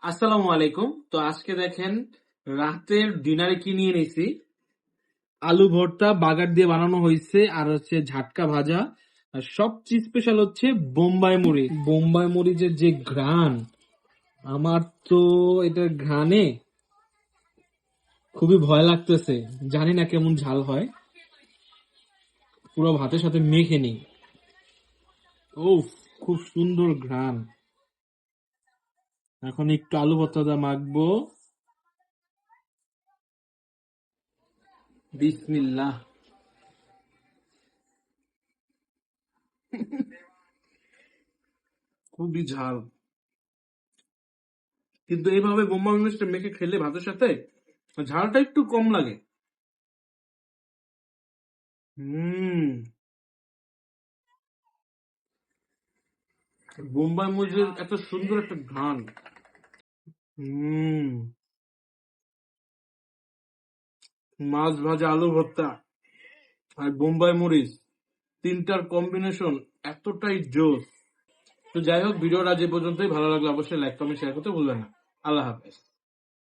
আসসালামু আলাইকুম। তো আজকে দেখেন রাতের ডিনারে কি নিয়ে নিছি। আলু ভর্তা বাগার দিয়ে বানানো হয়েছে, আর হচ্ছে ঝাটকা ভাজা, আর সবচেয়ে স্পেশাল হচ্ছে বোম্বাই মরিচ। বোম্বাই মরিচের যে ঘ্রাণ, আমার তো এটার ঘ্রাণে খুবই ভয় লাগতেছে। জানি না কেমন ঝাল হয়, পুরো ভাতের সাথে মেখে নিই। উফ, খুব সুন্দর ঘ্রাণ। এখন একটু আলু ভর্তাটা মাখবো। বিসমিল্লাহ। খুবই ঝাল, কিন্তু এইভাবে বোম্বাই মরিচটা মেখে খেলে ভাতের সাথে ঝালটা একটু কম লাগে। হুম। বোম্বাই মরিচের এত সুন্দর একটা ঘ্রাণ। হুম। মাছ ভাজা, আলু ভর্তা আর বোম্বাই মরিচ, তিনটার কম্বিনেশন এতটাই জোস। তো যাই হোক, ভিডিওটা যে পর্যন্তই। ভালো লাগলে অবশ্যই লাইক কমেন্ট শেয়ার করতে ভুলবেন না। আল্লাহ হাফেজ।